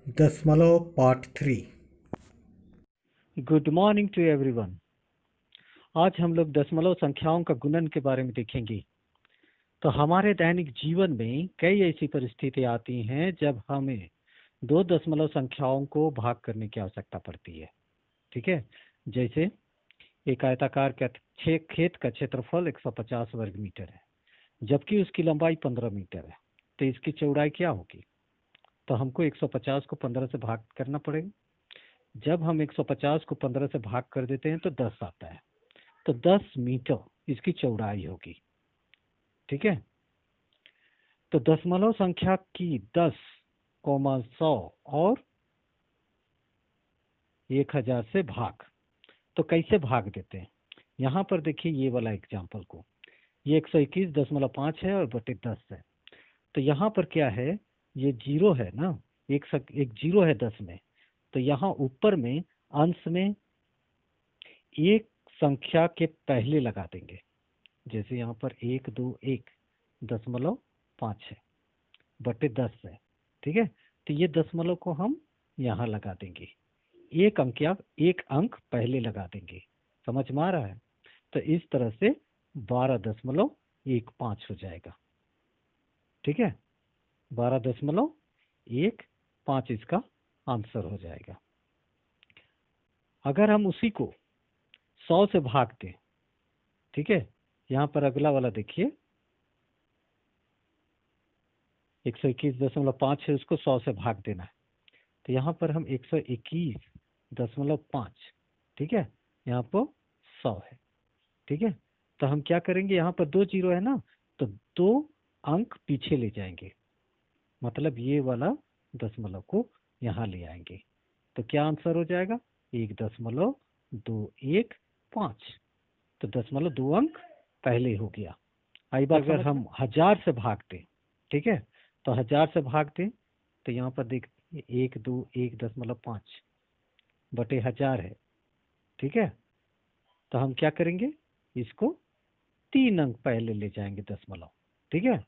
दशमलव part 3। Good morning to everyone. आज हम लोग दशमलव संख्याओं का गुणन के बारे में देखेंगे। तो हमारे दैनिक जीवन में कई ऐसी परिस्थितियां आती हैं जब हमें दो दशमलव संख्याओं को भाग करने की आवश्यकता पड़ती है। ठीक है, जैसे एक आयताकार खेत का क्षेत्रफल 150 वर्ग मीटर है, जबकि उसकी लंबाई 15 मीटर है। तो इसकी चौड़ाई क्या होगी? तो हमको 150 को 15 से भाग करना पड़ेगा। जब हम 150 को 15 से भाग कर देते हैं तो 10 आता है। तो 10 मीटर इसकी चौड़ाई होगी। ठीक है, तो दशमलव संख्या की 10, 100 और 1000 से भाग तो कैसे भाग देते हैं? यहाँ पर देखिए ये वाला एग्जाम्पल को, ये 121.5 है और बटे 10 है। तो यहाँ पर क्या है, ये जीरो है ना, एक जीरो है 10 में। तो यहाँ ऊपर में अंश में एक संख्या के पहले लगा देंगे। जैसे यहाँ पर 121.5 है बटे 10 है। ठीक है, तो ये दशमलव को हम यहाँ लगा देंगे, एक अंक पहले लगा देंगे। समझ में आ रहा है? तो इस तरह से 12.15 हो जाएगा। ठीक है, 12.15 इसका आंसर हो जाएगा। अगर हम उसी को 100 से भाग दें, ठीक है, यहाँ पर अगला वाला देखिए, 121.5 है, उसको 100 से भाग देना है। तो यहाँ पर हम 121.5, ठीक है, यहाँ पर 100 है। ठीक है, तो हम क्या करेंगे, यहाँ पर 2 जीरो है ना, तो 2 अंक पीछे ले जाएंगे, मतलब ये वाला दशमलव को यहाँ ले आएंगे। तो क्या आंसर हो जाएगा? 1.215। तो दशमलव 2 अंक पहले हो गया। आई बात अगर हम 1000 से भागते, ठीक है, तो 1000 से भागते तो यहाँ पर देखिए 121.5 बटे 1000 है। ठीक है, तो हम क्या करेंगे, इसको 3 अंक पहले ले जाएंगे दशमलव। ठीक है,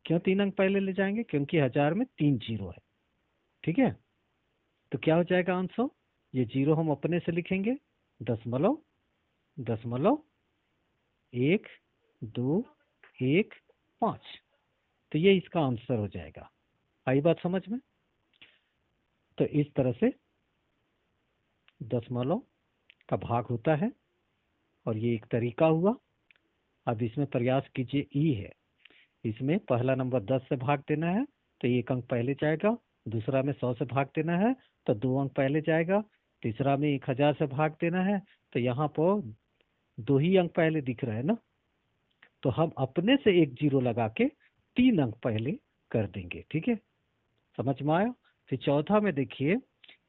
क्यों 3 अंक पहले ले जाएंगे? क्योंकि 1000 में 3 जीरो है। ठीक है, तो क्या हो जाएगा आंसर? ये जीरो हम अपने से लिखेंगे, दशमलव दशमलव 1.215। तो ये इसका आंसर हो जाएगा। आई बात समझ में? तो इस तरह से दशमलव का भाग होता है, और ये एक तरीका हुआ। अब इसमें प्रयास कीजिए, ई है, इसमें पहला नंबर 10 से भाग देना है तो 1 अंक पहले जाएगा, दूसरा में 100 से भाग देना है तो 2 अंक पहले जाएगा, तीसरा में 1000 से भाग देना है तो यहाँ पर 2 ही अंक पहले दिख रहा है ना, तो हम अपने से एक जीरो लगा के 3 अंक पहले कर देंगे। ठीक है, समझ में आया? फिर चौथा में देखिए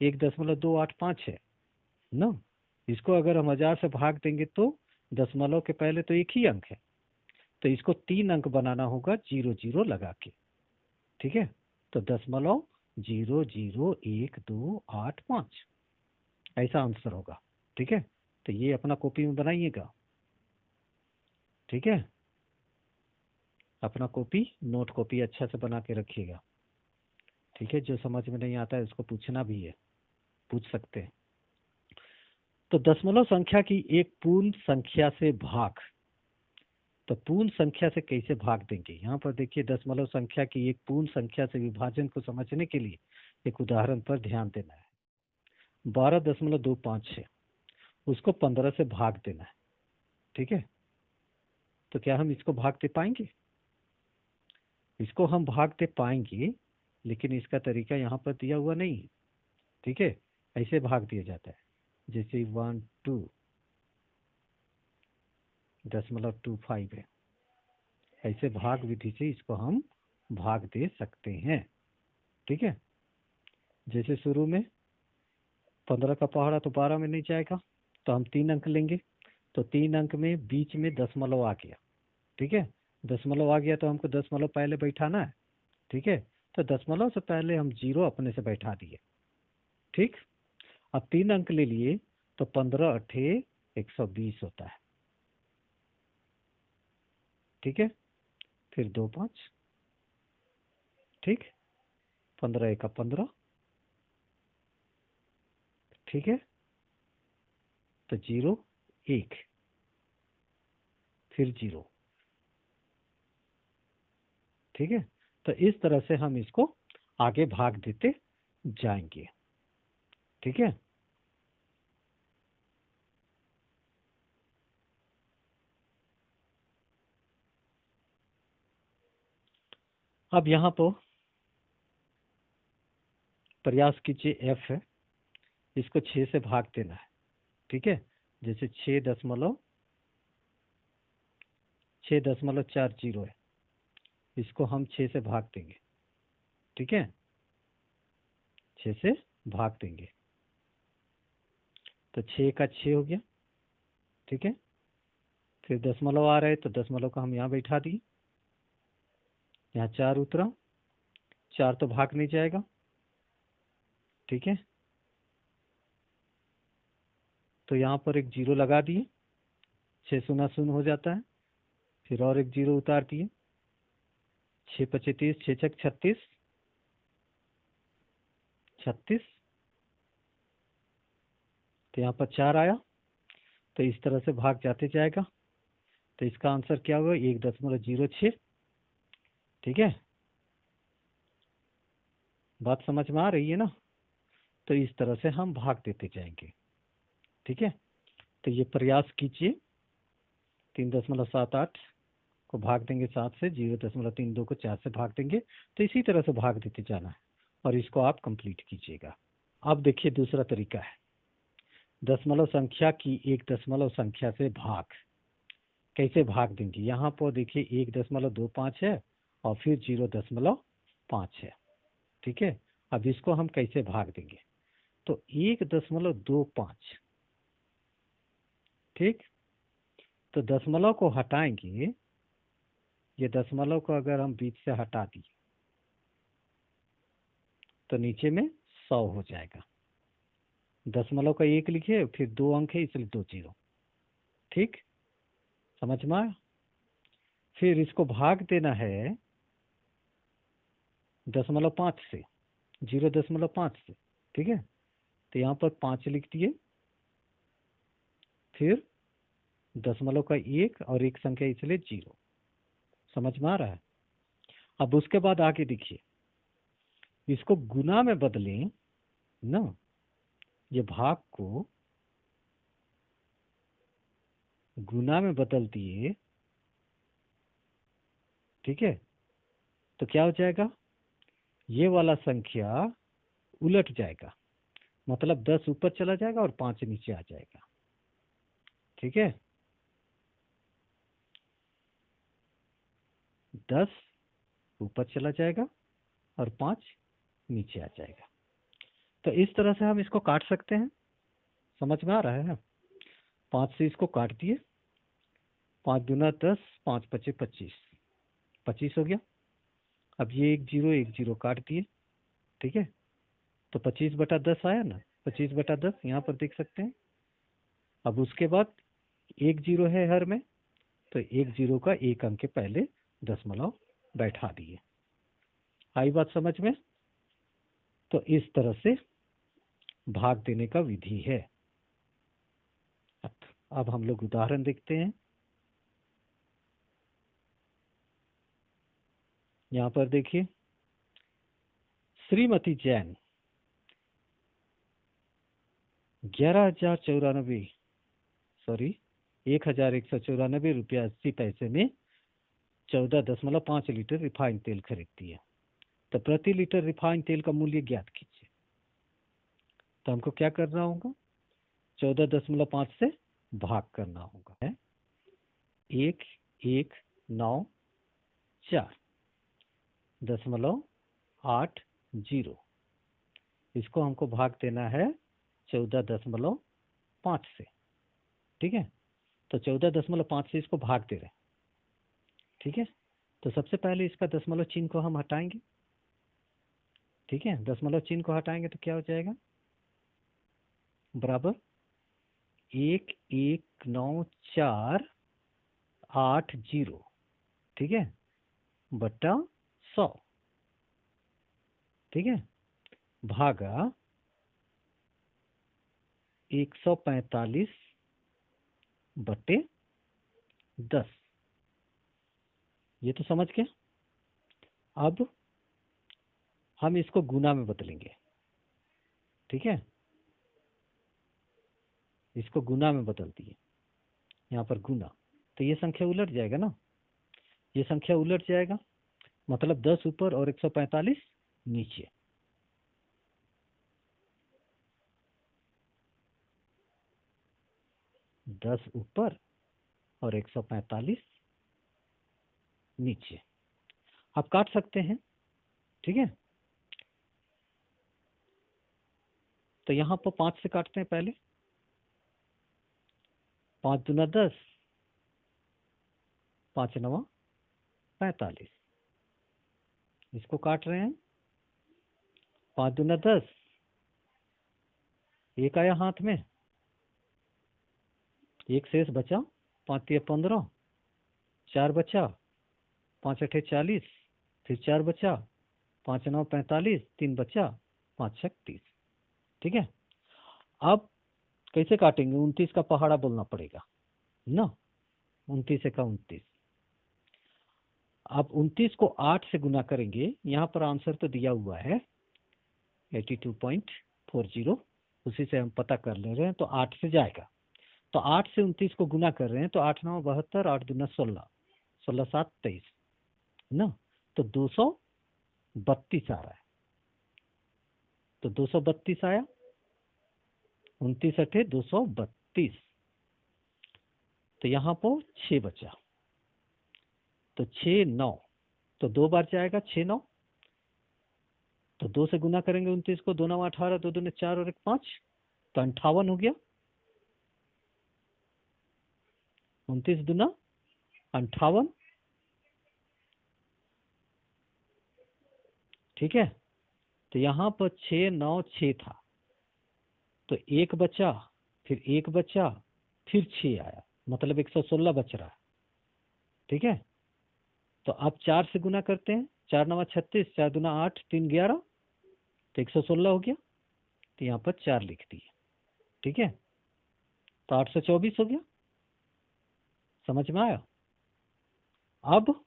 1.285 है ना, इसको अगर हम 1000 से भाग देंगे तो दशमलव के पहले तो एक ही अंक है, तो इसको 3 अंक बनाना होगा जीरो जीरो लगा के। ठीक है, तो 0.01285 ऐसा आंसर होगा। ठीक है, तो ये अपना कॉपी में बनाइएगा। ठीक है, अपना कॉपी, नोट कॉपी अच्छा से बना के रखिएगा। ठीक है, जो समझ में नहीं आता है उसको पूछना भी है, पूछ सकते हैं। तो दशमलव संख्या की एक पूर्ण संख्या से भाग, तो पूर्ण संख्या से कैसे भाग देंगे? यहाँ पर देखिए, दशमलव संख्या की एक पूर्ण संख्या से विभाजन को समझने के लिए एक उदाहरण पर ध्यान देना है। 12.25 है, उसको 15 से भाग देना है। ठीक है, तो क्या हम इसको भाग दे पाएंगे? इसको हम भाग दे पाएंगे, लेकिन इसका तरीका यहाँ पर दिया हुआ नहीं है। ठीक है, ऐसे भाग दिया जाता है, जैसे 12.25 है, ऐसे भाग विधि से इसको हम भाग दे सकते हैं। ठीक है, जैसे शुरू में 15 का पहाड़ा तो 12 में नहीं जाएगा, तो हम 3 अंक लेंगे, तो 3 अंक में बीच में दशमलव आ गया। ठीक है, दशमलव आ गया तो हमको दशमलव पहले बैठाना है। ठीक है, तो दशमलव से पहले हम जीरो अपने से बैठा दिए। ठीक, अब 3 अंक ले लिए तो 15 अठे 120 होता है। ठीक है, फिर 2 5, ठीक, 15 एका 15, ठीक है, तो 0 1 फिर 0, ठीक है। तो इस तरह से हम इसको आगे भाग देते जाएंगे, ठीक है। अब यहाँ पर प्रयास कीजिए, f है, इसको 6 से भाग देना है, ठीक है। जैसे 6.40 है, इसको हम 6 से भाग देंगे, ठीक है, 6 से भाग देंगे, तो 6 का 6 हो गया, ठीक है। फिर दशमलव आ रहे तो दशमलव का हम यहाँ बैठा दिए, यहाँ 4 उतरा, 4 तो भाग नहीं जाएगा, ठीक है। तो यहाँ पर एक 0 लगा दिए, 6 शून्य शून्य हो जाता है, फिर और एक 0 उतार दिए, 6 पचे 30, 6 छक 36, 36, तो यहाँ पर 4 आया, तो इस तरह से भाग जाते जाएगा। तो इसका आंसर क्या होगा, 1.06, ठीक है। बात समझ में आ रही है ना। तो इस तरह से हम भाग देते जाएंगे, ठीक है। तो ये प्रयास कीजिए, 3.78 को भाग देंगे 7 से, 0.32 को 4 से भाग देंगे, तो इसी तरह से भाग देते जाना है और इसको आप कंप्लीट कीजिएगा। अब देखिए दूसरा तरीका है, दशमलव संख्या की एक दशमलव संख्या से भाग कैसे भाग देंगे। यहाँ पर देखिए 1.25 है और फिर 0.5 है, ठीक है। अब इसको हम कैसे भाग देंगे, तो 1.25, ठीक। तो दशमलव को हटाएंगे, ये दशमलव को अगर हम बीच से हटा दिए तो नीचे में 100 हो जाएगा। दशमलव का 1 लिखे, फिर 2 अंक है इसलिए 2 0, ठीक, समझ में आया। फिर इसको भाग देना है 0.5 से, 0.5 से, ठीक है। तो यहाँ पर 5 लिख दिए, फिर दशमलव का 1 और एक संख्या इसलिए 0, समझ में आ रहा है। अब उसके बाद आगे देखिए, इसको गुना में बदलें ना, ये भाग को गुना में बदल दिए, ठीक है। तो क्या हो जाएगा, ये वाला संख्या उलट जाएगा, मतलब 10 ऊपर चला जाएगा और 5 नीचे आ जाएगा, ठीक है। 10 ऊपर चला जाएगा और 5 नीचे आ जाएगा। तो इस तरह से हम इसको काट सकते हैं, समझ में आ रहा है ना। 5 से इसको काट दिए, 5 दूना 10, 5 पचे 25, 25 हो गया। अब ये एक 0 काट दिए, ठीक है। तो 25/10 आया ना, 25/10 यहाँ पर देख सकते हैं। अब उसके बाद एक 0 है हर में, तो एक 0 का एक अंक के पहले दशमलव बैठा दिए। आई बात समझ में। तो इस तरह से भाग देने का विधि है। अब हम लोग उदाहरण देखते हैं। यहाँ पर देखिए, श्रीमती जैन 1194 रुपया 80 पैसे में 14.5 लीटर रिफाइंड तेल खरीदती है। तो प्रति लीटर रिफाइंड तेल का मूल्य ज्ञात कीजिए। तो हमको क्या करना होगा, 14.5 से भाग करना होगा, है 1194.80, इसको हमको भाग देना है 14.5 से, ठीक है। तो 14.5 से इसको भाग दे रहे हैं, ठीक है। तो सबसे पहले इसका दशमलव चिन्ह को हम हटाएंगे, ठीक है। दशमलव चिन्ह को हटाएंगे तो क्या हो जाएगा, बराबर 1194.80, ठीक है, बट्टा 100, ठीक है, भागा 145/10। ये तो समझ गया। अब हम इसको गुना में बदलेंगे, ठीक है। इसको गुना में बदल दिए, यहाँ पर गुना, तो ये संख्या उलट जाएगा ना, ये संख्या उलट जाएगा, मतलब 10 ऊपर और 145 नीचे। दस ऊपर और 145 नीचे। आप काट सकते हैं, ठीक है। तो यहाँ पर 5 से काटते हैं पहले। 5 दूना 10, 5 नवा 45। इसको काट रहे हैं। 5 दूना 10, एक आया हाथ में, एक शेष बचा, 5 तिया 15, 4 बचा, 5 अठे 40, फिर 4 बचा, 5 9 45, 3 बचा, 5 6 30, ठीक है। अब कैसे काटेंगे? 29 का पहाड़ा बोलना पड़ेगा ना, 29 का 29। अब 29 को 8 से गुना करेंगे, यहाँ पर आंसर तो दिया हुआ है 82.40, उसी से हम पता कर ले रहे हैं, तो 8 से जाएगा। तो 8 से 29 को गुना कर रहे हैं, तो 8 9 72, 8 दूना 16, 16 7 23 ना, तो 232 आ रहा है। तो 232 आया, 29 अठे 232। तो यहाँ पर 6 बचा, तो 6 9, तो 2 बार जाएगा 6 9, तो 2 से गुना करेंगे 29 को, 2 9 18, 2 दूने 4 और 1 5, तो 58 हो गया। 29 दूना 58, ठीक है। तो यहाँ पर 6 9 6 था, तो 1 बचा, फिर 1 बचा, फिर 6 आया, मतलब 116 बच रहा है, ठीक है। तो अब 4 से गुना करते हैं, 4 9 36, 4 दूना 8, 3 11, तो 116 हो गया। तो यहाँ पर 4 लिख दिए, ठीक है। तो 824 हो गया। समझ में आया? अब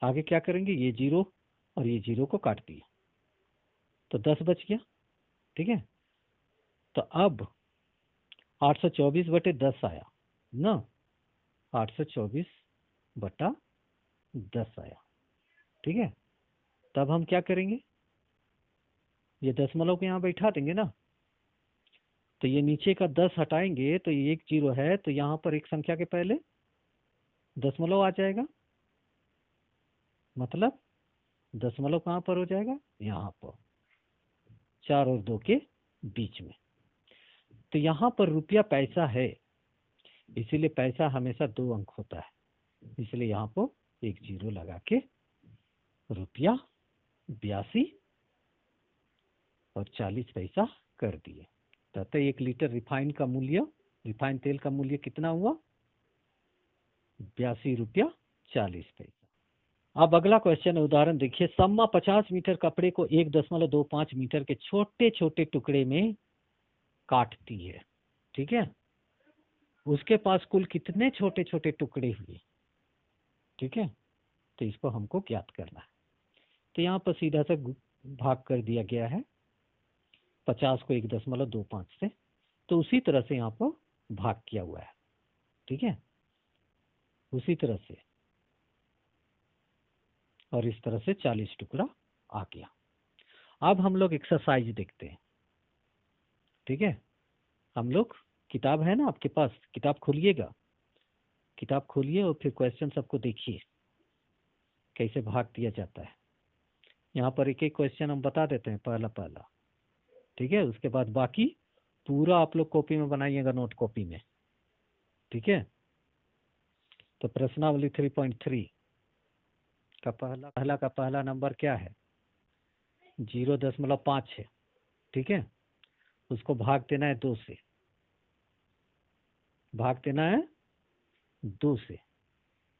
आगे क्या करेंगे? ये 0 और ये 0 को काट दिया, तो 10 बच गया, ठीक है। तो अब 824/10 आया ना, 824/10 आया, ठीक है। तब हम क्या करेंगे? ये दशमलव को यहाँ बैठा देंगे ना, तो ये नीचे का 10 हटाएंगे, तो ये 1 0 है, तो यहाँ पर एक संख्या के पहले दशमलव आ जाएगा, मतलब दशमलव कहाँ पर हो जाएगा? यहाँ पर 4 और 2 के बीच में। तो यहाँ पर रुपया पैसा है, इसीलिए पैसा हमेशा 2 अंक होता है, इसलिए यहाँ पर 1 0 लगा के रुपया 82 और 40 पैसा कर दिए। तथा 1 लीटर रिफाइन का मूल्य, रिफाइन तेल का मूल्य कितना हुआ? 82 रुपया 40 पैसा। अब अगला क्वेश्चन है, उदाहरण देखिए। सम्मा 50 मीटर कपड़े को 1.25 मीटर के छोटे छोटे टुकड़े में काटती है, ठीक है। उसके पास कुल कितने छोटे छोटे टुकड़े हुए, ठीक है। तो इसको हमको ज्ञात करना है। तो यहाँ पर सीधा सा भाग कर दिया गया है 50 को 1.25 से, तो उसी तरह से यहाँ पर भाग किया हुआ है, ठीक है, उसी तरह से, और इस तरह से 40 टुकड़ा आ गया। अब हम लोग एक्सरसाइज देखते हैं, ठीक है। हम लोग, किताब है ना आपके पास, किताब खोलिएगा, किताब खोलिए और फिर क्वेश्चन सबको देखिए कैसे भाग दिया जाता है। यहाँ पर एक एक क्वेश्चन हम बता देते हैं पहला पहला, ठीक है। उसके बाद बाकी पूरा आप लोग कॉपी में बनाइएगा, नोट कॉपी में, ठीक है। तो प्रश्नावली 3.3 का पहला नंबर क्या है? 0.5 है, ठीक है। उसको भाग देना है 2 से, भाग देना है 2 से।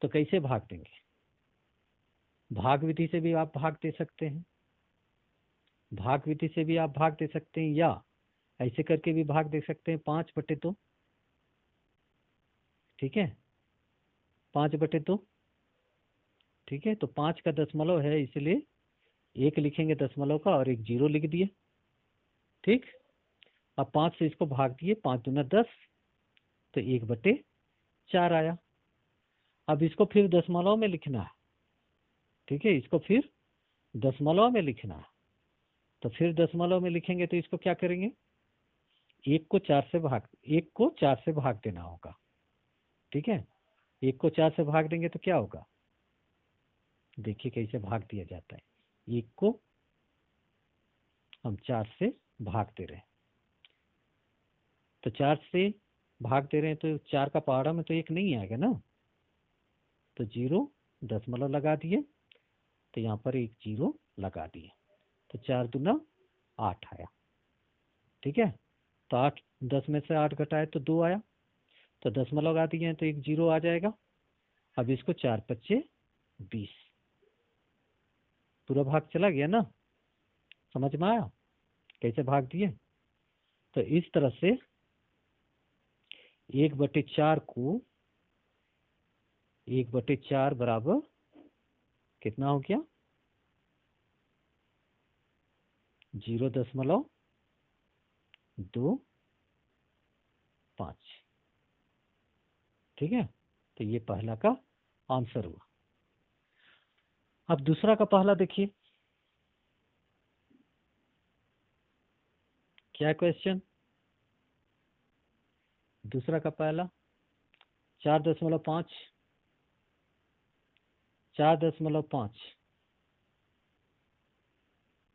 तो कैसे भाग देंगे? भाग विधि से भी आप भाग दे सकते हैं, भाग विधि से भी आप भाग दे सकते हैं, या ऐसे करके भी भाग दे सकते हैं 5/2। ठीक है, 5/2। ठीक है, तो 5 का दशमलव है इसलिए एक लिखेंगे दशमलव का और एक जीरो लिख दिए। ठीक, अब 5 से इसको भाग दिए, 5×2 = 10, तो 1/4 आया। अब इसको फिर दशमलव में लिखना है। ठीक है, इसको फिर दशमलव में लिखना है, तो फिर दशमलव में लिखेंगे तो इसको क्या करेंगे, एक को 4 से भाग देना होगा। ठीक है, 1 को 4 से भाग देंगे तो क्या होगा, देखिए कैसे भाग दिया जाता है। 1 को हम 4 से भाग दे रहे हैं, तो 4 से भाग दे रहे हैं तो 4 का पहाड़ा में तो 1 नहीं आएगा ना, तो 0 दशमलव लगा दिए, तो यहाँ पर एक 0 लगा दिए, तो 4×2 = 8 आया। ठीक है, तो 8, 10 में से 8 घटाए तो 2 आया, तो दशमलव लगा दिए हैं तो एक 0 आ जाएगा। अब इसको 4×5 = 20, पूरा भाग चला गया ना, समझ में आया कैसे भाग दिए। तो इस तरह से 1/4 को 1/4 बराबर कितना हो गया, 0.25। ठीक है, तो ये पहला का आंसर हुआ। अब दूसरा का पहला देखिए क्या क्वेश्चन। दूसरा का पहला 4.5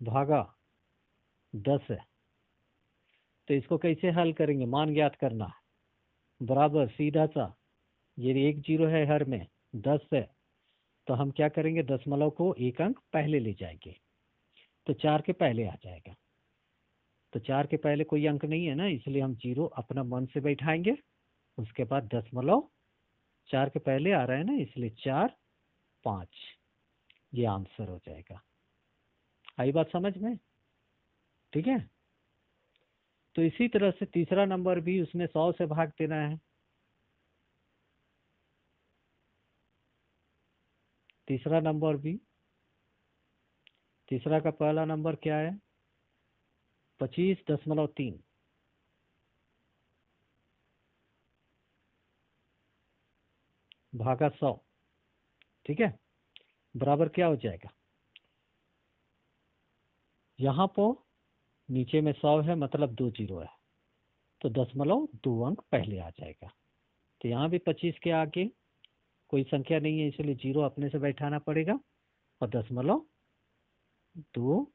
भागा 10 है, तो इसको कैसे हल करेंगे, मान ज्ञात करना है। बराबर सीधा सा, ये एक 0 है हर में, 10 है, तो हम क्या करेंगे, दशमलव को एक अंक पहले ले जाएंगे, तो 4 के पहले आ जाएगा। तो 4 के पहले कोई अंक नहीं है ना, इसलिए हम 0 अपना मन से बैठाएंगे, उसके बाद दशमलव 4 के पहले आ रहा है ना, इसलिए 4, 5, ये आंसर हो जाएगा। आई बात समझ में। ठीक है, तो इसी तरह से तीसरा नंबर भी उसमें 100 से भाग देना है। तीसरा नंबर भी, तीसरा का पहला नंबर क्या है, 25.3 भागा 100। ठीक है, बराबर क्या हो जाएगा, यहाँ पर नीचे में 100 है मतलब 2 0 है, तो दशमलव 2 अंक पहले आ जाएगा। तो यहाँ भी 25 के आगे कोई संख्या नहीं है, इसलिए 0 अपने से बैठाना पड़ेगा, और दशमलव 2,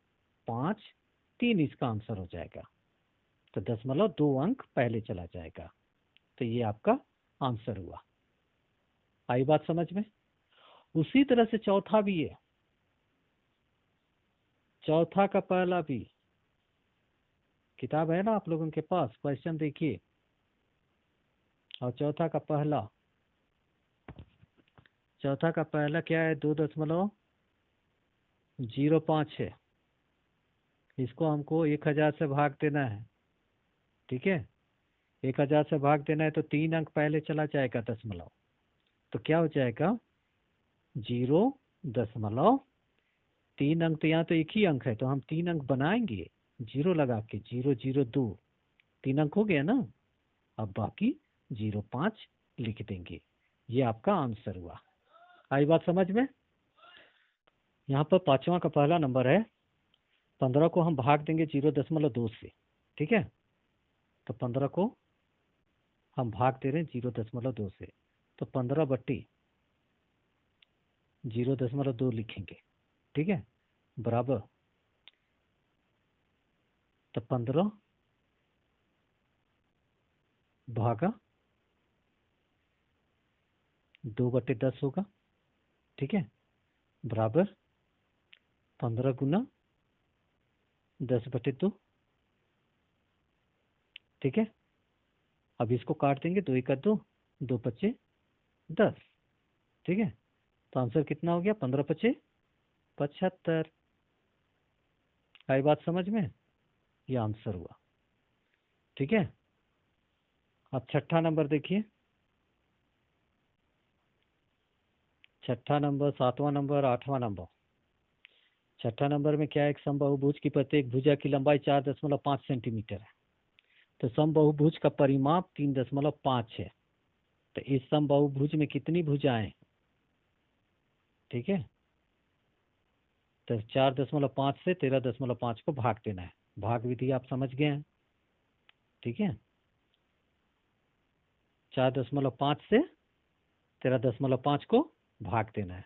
5, 3 इसका आंसर हो जाएगा, तो दशमलव 2 अंक पहले चला जाएगा। तो ये आपका आंसर हुआ। आई बात समझ में। उसी तरह से चौथा भी है, चौथा का पहला भी, किताब है ना आप लोगों के पास, क्वेश्चन देखिए। और चौथा का पहला क्या है, 2.05 है, इसको हमको 1000 से भाग देना है। ठीक है, 1000 से भाग देना है तो 3 अंक पहले चला जाएगा दशमलव, तो क्या हो जाएगा, 0.3 अंक, तो यहाँ तो एक ही अंक है, तो हम 3 अंक बनाएंगे 0 लगा के, 002, 3 अंक हो गया ना, अब बाकी 05 लिख देंगे। ये आपका आंसर हुआ। आई बात समझ में। यहाँ पर पांचवा का पहला नंबर है, 15 को हम भाग देंगे 0.2 से। ठीक है, तो 15 को हम भाग दे रहे हैं 0.2 से, तो 15/0.2 लिखेंगे। ठीक है, बराबर, तो 15 भागा 2/10 होगा। ठीक है, बराबर 15 गुना 10/2। ठीक है, अब इसको काट देंगे, 2 1 2, 2 5 10। ठीक है, तो आंसर कितना हो गया, 15 5 75। आई बात समझ में, ये आंसर हुआ। ठीक है। अब छठा नंबर देखिए, छठा नंबर, सातवां नंबर, आठवां नंबर। छठा नंबर में क्या है, एक समबाहुभुज की प्रत्येक भुजा की लंबाई 4.5 सेंटीमीटर है। तो समबाहुभुज का परिमाप 3.5 है। तो इस समबाहुभुज में कितनी भुजाएं? ठीक है, तो 4.5 से 13.5 को भाग देना है। भाग विधि आप समझ गए हैं। ठीक है, 4.5 से 13.5 को भाग देना है।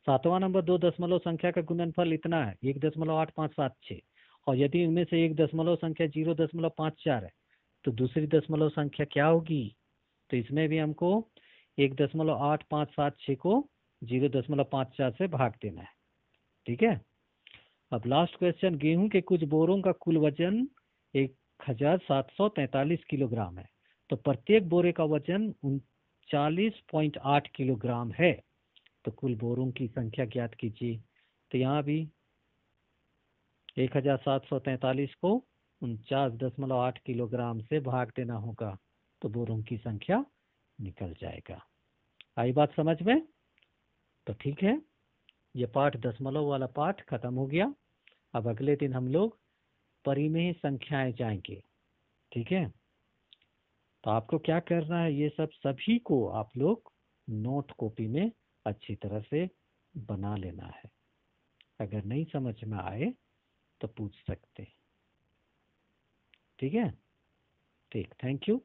सातवां नंबर, दो दशमलव संख्या का गुणनफल इतना है 1.8576, और यदि उनमें से एक दशमलव संख्या 0.54 है तो दूसरी दशमलव संख्या क्या होगी? तो इसमें भी हमको 1.8576 को 0.54 से भाग देना है। ठीक है। अब लास्ट क्वेश्चन, गेहूं के कुछ बोरों का कुल वजन 1743 किलोग्राम है। तो प्रत्येक बोरे का वजन 39.8 किलोग्राम है। तो कुल बोरों की संख्या ज्ञात कीजिए। तो यहाँ भी 1743 को 49.8 किलोग्राम से भाग देना होगा, तो बोरों की संख्या निकल जाएगा। आई बात समझ में? तो ठीक है, ये पाठ दशमलव वाला पाठ खत्म हो गया। अब अगले दिन हम लोग परिमेय संख्याएं जाएंगे। ठीक है, तो आपको क्या करना है, ये सब सभी को आप लोग नोट कॉपी में अच्छी तरह से बना लेना है। अगर नहीं समझ में आए तो पूछ सकते हैं। ठीक है, ठीक, thank you.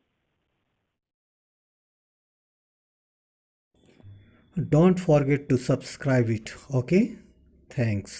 Don't forget to subscribe it. Okay? Thanks.